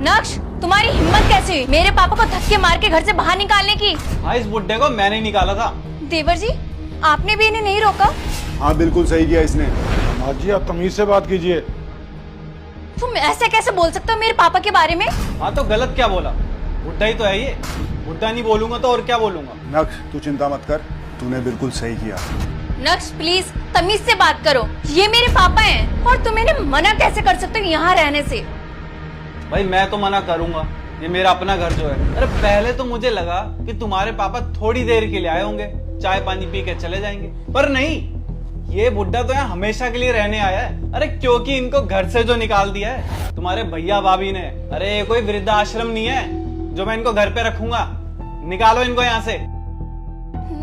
नक्श, तुम्हारी हिम्मत कैसे हुई मेरे पापा को धक्के मार के घर से बाहर निकालने की? हाँ, इस बुड्ढे को मैंने ही निकाला था। देवर जी, आपने भी इन्हें नहीं रोका? हाँ बिल्कुल सही किया इसने। माँ जी आप तमीज से बात कीजिए। तुम ऐसे कैसे बोल सकते हो मेरे पापा के बारे में? हाँ तो गलत क्या बोला? बुड्ढा ही तो है ये। बुड्ढा नहीं बोलूंगा तो और क्या बोलूंगा? नक्श तू चिंता मत कर, तूने बिल्कुल सही किया। नक्श प्लीज तमीज से बात करो, ये मेरे पापा हैं और तुम इन्हें मना कैसे कर सकते हो यहाँ रहने से? भाई मैं तो मना करूंगा, ये मेरा अपना घर जो है। अरे पहले तो मुझे लगा कि तुम्हारे पापा थोड़ी देर के लिए आए होंगे, चाय पानी पी के चले जाएंगे, पर नहीं, ये बुड्ढा तो यहाँ हमेशा के लिए रहने आया है। अरे क्योंकि इनको घर से जो निकाल दिया है तुम्हारे भैया भाभी ने। अरे ये कोई वृद्धाश्रम नहीं है जो मैं इनको घर पे रखूंगा। निकालो इनको यहाँ से।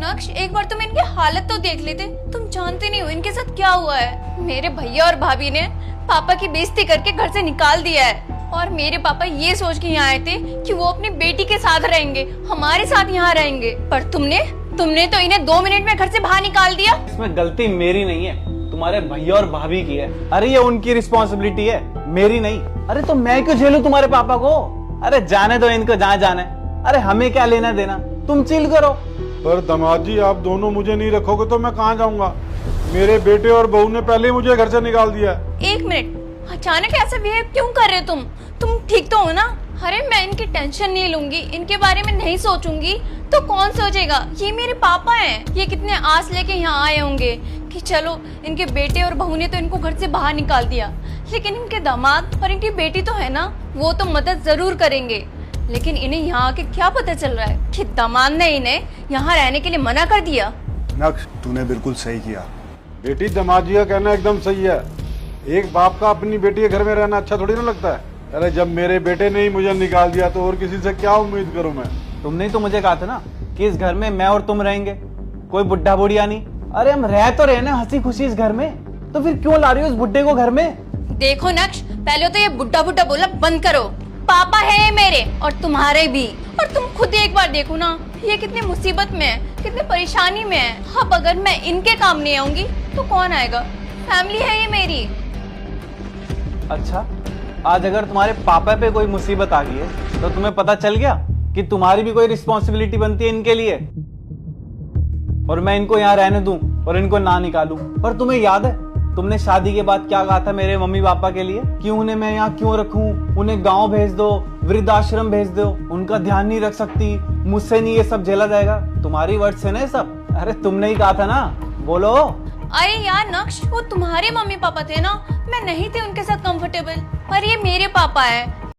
नक्श एक बार तुम इनकी हालत तो देख लेते, तुम जानते नहीं हो इनके साथ क्या हुआ है। मेरे भैया और भाभी ने पापा की बेइज्जती करके घर से निकाल दिया है और मेरे पापा ये सोच के यहाँ आए थे कि वो अपनी बेटी के साथ रहेंगे, हमारे साथ यहाँ रहेंगे, पर तुमने तो इन्हें 2 मिनट में घर से बाहर निकाल दिया। इसमें गलती मेरी नहीं है, तुम्हारे भैया और भाभी की है। अरे ये उनकी रिस्पॉन्सिबिलिटी है, मेरी नहीं। अरे तो मैं क्यों झेलूं तुम्हारे पापा को? अरे जाने दो इनको जहाँ जाना है। अरे हमें क्या लेना देना, तुम चिल करो। पर दामाद जी आप दोनों मुझे नहीं रखोगे तो मैं कहाँ जाऊंगा? मेरे बेटे और बहू ने पहले ही मुझे घर से निकाल दिया। 1 मिनट, अचानक ऐसे बिहेव क्यों कर रहे हो तुम ठीक तो हो ना? अरे मैं इनकी टेंशन नहीं लूंगी, इनके बारे में नहीं सोचूंगी तो कौन सोचेगा? ये मेरे पापा हैं, ये कितने आस लेके यहाँ आए होंगे कि चलो इनके बेटे और बहू ने तो इनको घर से बाहर निकाल दिया, लेकिन इनके दामाद और इनकी बेटी तो है ना, वो तो मदद जरूर करेंगे। लेकिन इन्हें यहाँ आके क्या पता चल रहा है कि दामाद ने इन्हें यहाँ रहने के लिए मना कर दिया। नक्श तूने बिल्कुल सही किया। बेटी दामाद जी का कहना एकदम सही है। एक बाप का अपनी बेटी के घर में रहना अच्छा थोड़ी ना लगता है। अरे जब मेरे बेटे ने ही मुझे निकाल दिया तो और किसी से क्या उम्मीद करूं मैं? तुमने ही तो मुझे कहा था ना कि इस घर में मैं और तुम रहेंगे, कोई बुड्ढा बुढ़िया नहीं। अरे हम रह तो रहे ना हंसी खुशी इस घर में, तो फिर क्यों ला रही हो इस बुड्ढे को घर में? देखो नक्श, पहले तो ये बुड्ढा बुड्ढा बोला बंद करो। पापा है ये मेरे और तुम्हारे भी, और तुम खुद एक बार देखो ना ये कितनी मुसीबत में है, कितनी परेशानी में है। अब अगर मैं इनके काम नहीं आऊंगी तो कौन आएगा? फैमिली है ये मेरी। अच्छा, आज अगर तुम्हारे पापा पे कोई मुसीबत आ गई है तो तुम्हें पता चल गया कि तुम्हारी भी कोई रिस्पॉन्सिबिलिटी बनती है इनके लिए, और मैं इनको यहाँ रहने दूं और इनको ना निकालूं। पर तुम्हें याद है तुमने शादी के बाद क्या कहा था मेरे मम्मी पापा के लिए कि उन्हें मैं यहाँ क्यों रखूं, उन्हें गांव भेज दो, वृद्धाश्रम भेज दो, उनका ध्यान नहीं रख सकती, मुझसे नहीं ये सब झेला जाएगा। तुम्हारी वर्ड से ना ये सब। अरे तुमने ही कहा था ना, बोलो। अरे यार नक्श, वो तुम्हारे मम्मी पापा थे ना, मैं नहीं थी उनके साथ कंफर्टेबल, पर ये मेरे पापा है।